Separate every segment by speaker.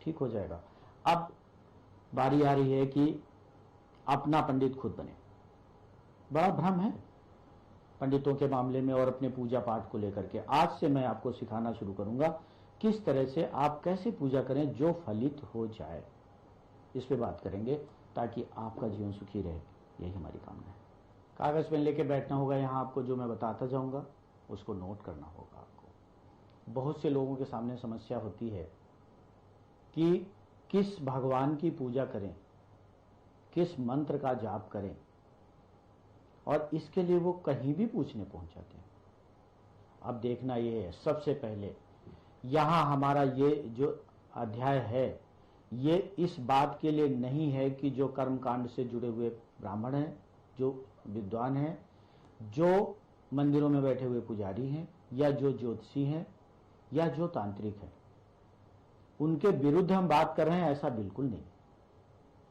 Speaker 1: ठीक हो जाएगा। अब बारी आ रही है कि अपना पंडित खुद बने। बड़ा भ्रम है पंडितों के मामले में और अपने पूजा पाठ को लेकर के। आज से मैं आपको सिखाना शुरू करूंगा किस तरह से आप कैसे पूजा करें जो फलित हो जाए। इस पे बात करेंगे ताकि आपका जीवन सुखी रहे, यही हमारी कामना है। कागज पेन लेके बैठना होगा, यहाँ आपको जो मैं बताता जाऊंगा उसको नोट करना होगा आपको। बहुत से लोगों के सामने समस्या होती है कि किस भगवान की पूजा करें, किस मंत्र का जाप करें, और इसके लिए वो कहीं भी पूछने पहुंच जाते हैं। अब देखना ये है, सबसे पहले यहां हमारा ये जो अध्याय है ये इस बात के लिए नहीं है कि जो कर्मकांड से जुड़े हुए ब्राह्मण हैं, जो विद्वान हैं, जो मंदिरों में बैठे हुए पुजारी हैं, या जो ज्योतिषी हैं, या जो तांत्रिक हैं, उनके विरुद्ध हम बात कर रहे हैं, ऐसा बिल्कुल नहीं।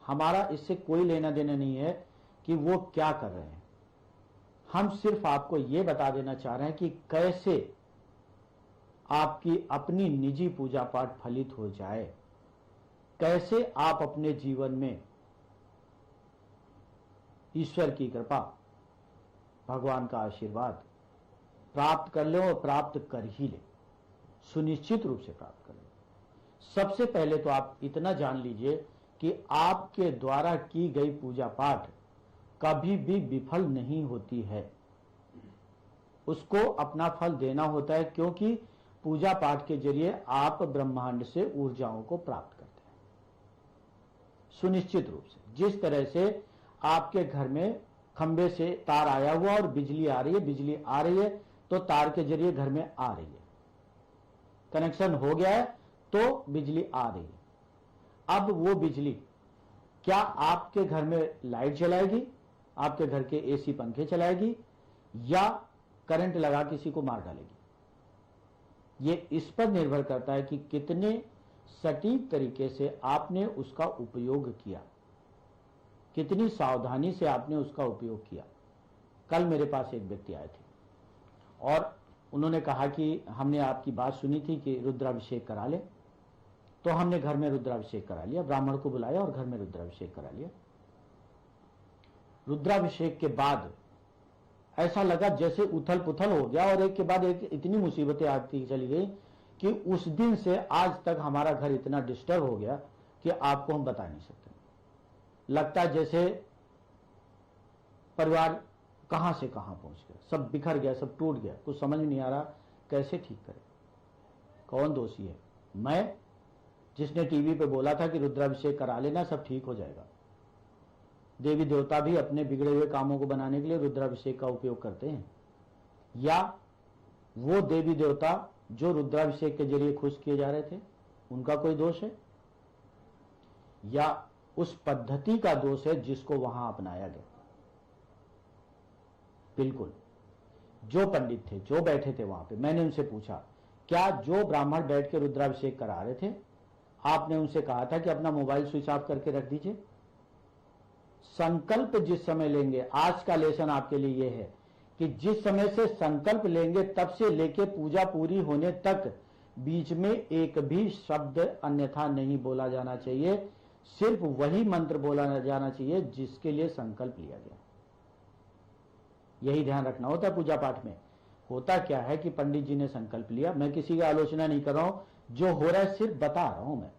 Speaker 1: हमारा इससे कोई लेना देना नहीं है कि वो क्या कर रहे हैं। हम सिर्फ आपको ये बता देना चाह रहे हैं कि कैसे आपकी अपनी निजी पूजा पाठ फलित हो जाए, कैसे आप अपने जीवन में ईश्वर की कृपा, भगवान का आशीर्वाद प्राप्त कर ले और प्राप्त कर ही ले, सुनिश्चित रूप से प्राप्त कर ले। सबसे पहले तो आप इतना जान लीजिए कि आपके द्वारा की गई पूजा पाठ कभी भी विफल नहीं होती है। उसको अपना फल देना होता है, क्योंकि पूजा पाठ के जरिए आप ब्रह्मांड से ऊर्जाओं को प्राप्त करते हैं सुनिश्चित रूप से। जिस तरह से आपके घर में खंबे से तार आया हुआ और बिजली आ रही है, बिजली आ रही है तो तार के जरिए घर में आ रही है, कनेक्शन हो गया है तो बिजली आ रही है। अब वो बिजली क्या आपके घर में लाइट जलाएगी, आपके घर के एसी पंखे चलाएगी, या करंट लगा किसी को मार डालेगी? ये इस पर निर्भर करता है कि कितने सटीक तरीके से आपने उसका उपयोग किया, कितनी सावधानी से आपने उसका उपयोग किया। कल मेरे पास एक व्यक्ति आए थे और उन्होंने कहा कि हमने आपकी बात सुनी थी कि रुद्राभिषेक करा ले, तो हमने घर में रुद्राभिषेक करा लिया, ब्राह्मण को बुलाया और घर में रुद्राभिषेक करा लिया। रुद्राभिषेक के बाद ऐसा लगा जैसे उथल पुथल हो गया और एक के बाद एक इतनी मुसीबतें आती चली गई कि उस दिन से आज तक हमारा घर इतना डिस्टर्ब हो गया कि आपको हम बता नहीं सकते। लगता जैसे परिवार कहां से कहां पहुंच गया, सब बिखर गया, सब टूट गया, कुछ समझ में नहीं आ रहा कैसे ठीक करें। कौन दोषी है? मैं, जिसने टीवी पे बोला था कि रुद्राभिषेक करा लेना सब ठीक हो जाएगा। देवी देवता भी अपने बिगड़े हुए कामों को बनाने के लिए रुद्राभिषेक का उपयोग करते हैं, या वो देवी देवता जो रुद्राभिषेक के जरिए खुश किए जा रहे थे उनका कोई दोष है, या उस पद्धति का दोष है जिसको वहां अपनाया गया? बिल्कुल। जो पंडित थे, जो बैठे थे वहां पे, मैंने उनसे पूछा क्या जो ब्राह्मण बैठ के रुद्राभिषेक करा रहे थे आपने उनसे कहा था कि अपना मोबाइल स्विच ऑफ करके रख दीजिए? संकल्प जिस समय लेंगे, आज का लेसन आपके लिए यह है कि जिस समय से संकल्प लेंगे तब से लेके पूजा पूरी होने तक बीच में एक भी शब्द अन्यथा नहीं बोला जाना चाहिए। सिर्फ वही मंत्र बोला जाना चाहिए जिसके लिए संकल्प लिया गया। यही ध्यान रखना होता है पूजा पाठ में। होता क्या है कि पंडित जी ने संकल्प लिया, मैं किसी की आलोचना नहीं कर रहा हूं, जो हो रहा है सिर्फ बता रहा हूं मैं,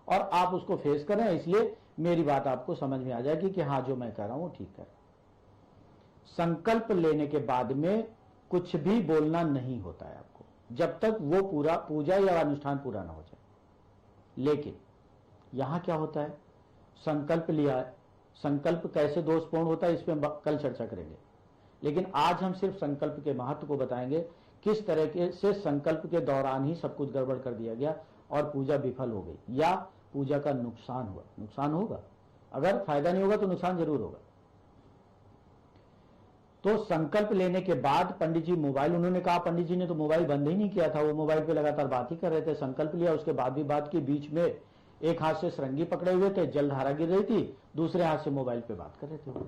Speaker 1: और आप उसको फेस कर रहे हैं, इसलिए मेरी बात आपको समझ में आ जाएगी कि हाँ जो मैं कह रहा हूं ठीक है। संकल्प लेने के बाद में कुछ भी बोलना नहीं होता है आपको, जब तक वो पूरा पूजा या अनुष्ठान पूरा ना हो जाए। लेकिन यहां क्या होता है, संकल्प लिया, संकल्प कैसे दोषपूर्ण होता है इस पर कल चर्चा करेंगे, लेकिन आज हम सिर्फ संकल्प के महत्व को बताएंगे, किस तरह से संकल्प के दौरान ही सब कुछ गड़बड़ कर दिया गया और पूजा विफल हो गई या पूजा का नुकसान हुआ। नुकसान होगा, अगर फायदा नहीं होगा तो नुकसान जरूर होगा। तो संकल्प लेने के बाद पंडित जी मोबाइल, उन्होंने कहा पंडित जी ने तो मोबाइल बंद ही नहीं किया था, वो मोबाइल पे लगातार बात ही कर रहे थे। संकल्प लिया, उसके बाद भी बात की, बीच में एक हाथ से सरंगी पकड़े हुए थे, जलधारा गिर रही थी, दूसरे हाथ से मोबाइल पे बात कर रहे थे,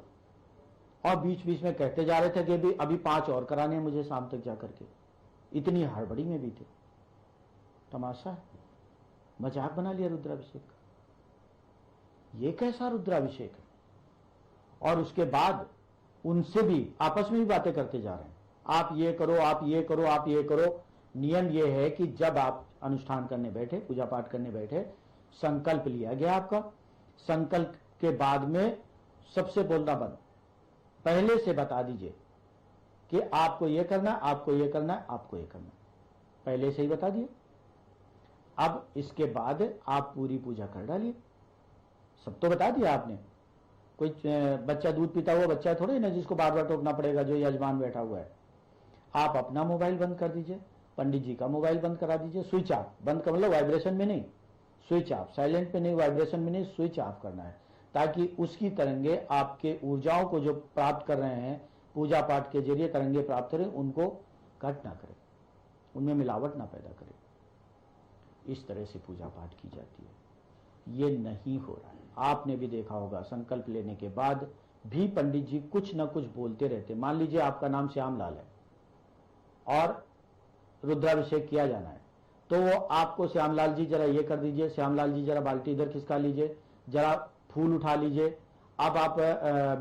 Speaker 1: और बीच बीच में कहते जा रहे थे कि अभी 5 और कराने हैं मुझे शाम तक जाकर के। इतनी हड़बड़ी में भी थे। तमाशा है। मजाक बना लिया रुद्राभिषेक का। ये कैसा रुद्राभिषेक है? और उसके बाद उनसे भी आपस में भी बातें करते जा रहे हैं, आप ये करो, आप ये करो, आप ये करो। नियम ये है कि जब आप अनुष्ठान करने बैठे, पूजा पाठ करने बैठे, संकल्प लिया गया आपका, संकल्प के बाद में सबसे बोलना बंद, पहले से बता दीजिए कि आपको ये करना है, आपको ये करना है, आपको ये करना है, पहले से ही बता दिए। अब इसके बाद आप पूरी पूजा कर डालिए। सब तो बता दिया आपने। कोई बच्चा दूध पीता हुआ बच्चा थोड़े ना जिसको बार बार टोकना पड़ेगा, जो यजमान बैठा हुआ है। आप अपना मोबाइल बंद कर दीजिए, पंडित जी का मोबाइल बंद करा दीजिए, स्विच ऑफ। बंद का मतलब वाइब्रेशन में नहीं, स्विच ऑफ, साइलेंट पे नहीं, वाइब्रेशन में नहीं, स्विच ऑफ करना है, ताकि उसकी तरंगे आपके ऊर्जाओं को जो प्राप्त कर रहे हैं पूजा पाठ के जरिए, तरंगे प्राप्त करें, उनको कट ना करें, उनमें मिलावट ना पैदा करें। इस तरह से पूजा पाठ की जाती है। ये नहीं हो रहा है। आपने भी देखा होगा, संकल्प लेने के बाद भी पंडित जी कुछ ना कुछ बोलते रहते। मान लीजिए आपका नाम श्यामलाल है और रुद्राभिषेक किया जाना है, तो वो आपको श्यामलाल जी जरा ये कर दीजिए, श्यामलाल जी जरा बाल्टी इधर खिसका लीजिए, जरा फूल उठा लीजिए, अब आप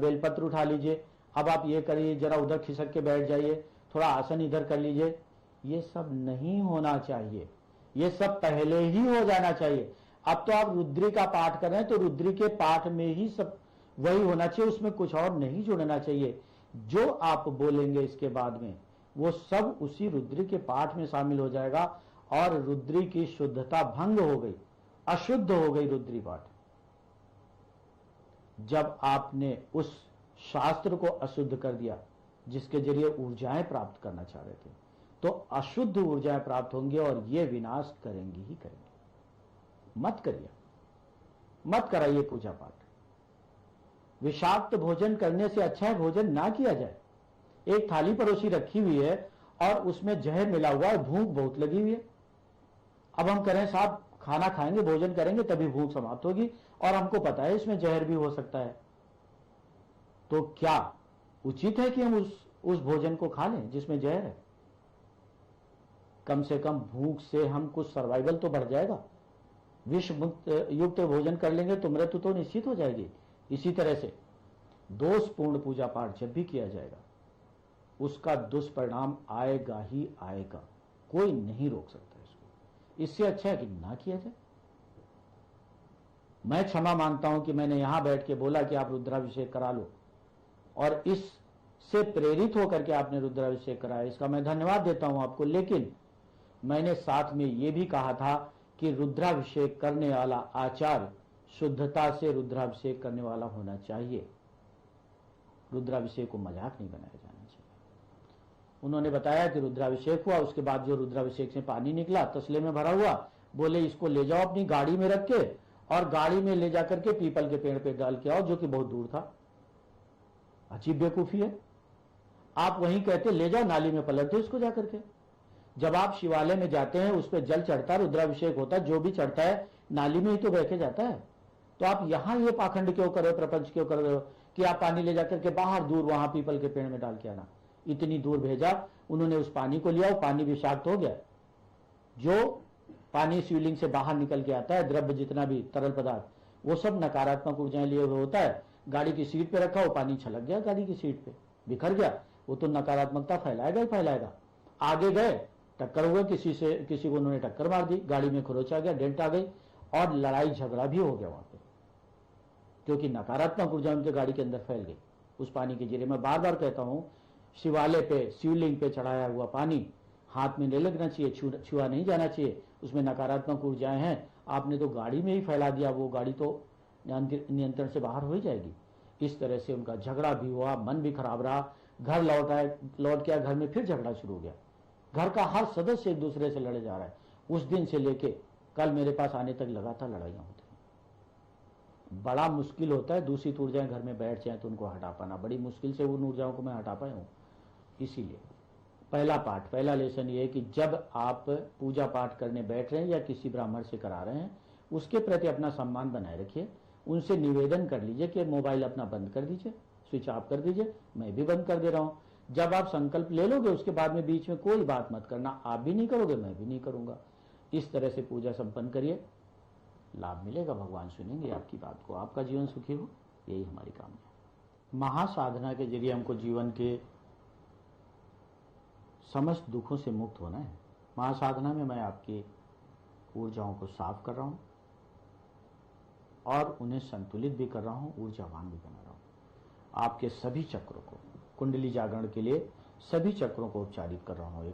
Speaker 1: बेलपत्र उठा लीजिए, अब आप ये करिए, जरा उधर खिसक के बैठ जाइए, थोड़ा आसन इधर कर लीजिए। ये सब नहीं होना चाहिए, ये सब पहले ही हो जाना चाहिए। अब तो आप रुद्री का पाठ कर रहे हैं, तो रुद्री के पाठ में ही सब वही होना चाहिए, उसमें कुछ और नहीं जुड़ना चाहिए। जो आप बोलेंगे इसके बाद में वो सब उसी रुद्री के पाठ में शामिल हो जाएगा और रुद्री की शुद्धता भंग हो गई, अशुद्ध हो गई रुद्री पाठ। जब आपने उस शास्त्र को अशुद्ध कर दिया जिसके जरिए ऊर्जाएं प्राप्त करना चाह रहे थे, तो अशुद्ध ऊर्जाएं प्राप्त होंगी और ये विनाश करेंगी ही करेंगी। मत करिए, मत कराइए पूजा पाठ। विषाक्त भोजन करने से अच्छा है भोजन ना किया जाए। एक थाली परोसी रखी हुई है और उसमें जहर मिला हुआ है, भूख बहुत लगी हुई है। अब हम करें साहब खाना खाएंगे, भोजन करेंगे, तभी भूख समाप्त होगी, और हमको पता है इसमें जहर भी हो सकता है, तो क्या उचित है कि हम उस भोजन को खा लें जिसमें जहर है? कम से कम भूख से हम कुछ सर्वाइवल तो बढ़ जाएगा। विष मुक्त युक्त भोजन कर लेंगे तो मृत्यु तो निश्चित हो जाएगी। इसी तरह से दोषपूर्ण पूजा पाठ जब भी किया जाएगा उसका दुष्परिणाम आएगा ही आएगा, कोई नहीं रोक सकता इसको। इससे अच्छा है कि ना किया जाए। मैं क्षमा मांगता हूं कि मैंने यहां बैठ के बोला कि आप रुद्राभिषेक करा लो, और इससे प्रेरित होकर के आपने रुद्राभिषेक कराया, इसका मैं धन्यवाद देता हूं आपको। लेकिन मैंने साथ में यह भी कहा था कि रुद्राभिषेक करने वाला आचार्य शुद्धता से रुद्राभिषेक करने वाला होना चाहिए। रुद्राभिषेक को मजाक नहीं बनाया जाना चाहिए। उन्होंने बताया कि रुद्राभिषेक हुआ, उसके बाद जो रुद्राभिषेक से पानी निकला तसले में भरा हुआ, बोले इसको ले जाओ अपनी गाड़ी में रख के, और गाड़ी में ले जाकर के पीपल के पेड़ पे डाल के आओ, जो कि बहुत दूर था। अजीब बेवकूफी है। आप वहीं कहते ले जाओ नाली में पलट दो इसको जाकर के। जब आप शिवालय में जाते हैं उस पर जल चढ़ता है, रुद्राभिषेक होता है, जो भी चढ़ता है नाली में ही तो बह के जाता है। तो आप यहां ये पाखंड क्यों कर रहे हो, प्रपंच क्यों कर रहे हो कि आप पानी ले जाकर के बाहर दूर वहां पीपल के पेड़ में डाल के आना? इतनी दूर भेजा उन्होंने, उस पानी को लिया, वो पानी विषाक्त हो गया। जो पानी शिवलिंग से बाहर निकल के आता है, द्रव्य जितना भी तरल पदार्थ, वो सब नकारात्मक ऊर्जाएं लिए हुए होता है। गाड़ी की सीट पे रखा, वो पानी छलक गया, गाड़ी की सीट पे बिखर गया, वो तो नकारात्मकता फैलाएगा ही फैलाएगा। आगे गए, टक्कर हुए, किसी को उन्होंने टक्कर मार दी, गाड़ी में खरोच आ गया, डेंट आ गई, और लड़ाई झगड़ा भी हो गया वहां पे, क्योंकि नकारात्मक ऊर्जा उनके गाड़ी के अंदर फैल गई उस पानी के जरिए। मैं बार बार कहता हूं, शिवालय पे, शिवलिंग पे चढ़ाया हुआ पानी हाथ में नहीं लगना चाहिए, छुआ नहीं जाना चाहिए, उसमें नकारात्मक ऊर्जाएं हैं। आपने तो गाड़ी में ही फैला दिया, वो गाड़ी तो नियंत्रण से बाहर हो ही जाएगी। इस तरह से उनका झगड़ा भी हुआ, मन भी खराब रहा। घर लौट के घर में फिर झगड़ा शुरू हो गया। घर का हर सदस्य एक दूसरे से लड़े जा रहा है। उस दिन से लेके कल मेरे पास आने तक लगातार लड़ाइयां होती हैं। बड़ा मुश्किल होता है, दूषित ऊर्जाएं घर में बैठ जाए तो उनको हटा पाना, बड़ी मुश्किल से उन ऊर्जाओं को मैं हटा पाया हूं। इसीलिए पहला लेसन ये है कि जब आप पूजा पाठ करने बैठ रहे हैं या किसी ब्राह्मण से करा रहे हैं, उसके प्रति अपना सम्मान बनाए रखिए। उनसे निवेदन कर लीजिए कि मोबाइल अपना बंद कर दीजिए, स्विच ऑफ कर दीजिए, मैं भी बंद कर दे रहा हूं। जब आप संकल्प ले लोगे उसके बाद में बीच में कोई बात मत करना, आप भी नहीं करोगे, मैं भी नहीं करूंगा। इस तरह से पूजा संपन्न करिए। लाभ मिलेगा, भगवान सुनेंगे आपकी बात को, आपका जीवन सुखी हो, यही हमारी कामना है। महासाधना के जरिए हमको जीवन के समस्त दुखों से मुक्त होना है। महासाधना में मैं आपकी ऊर्जाओं को साफ कर रहा हूं और उन्हें संतुलित भी कर रहा हूं, ऊर्जावान भी बना रहा हूं। आपके सभी चक्रों को, कुंडली जागरण के लिए सभी चक्रों को उपचारित कर रहा हूं।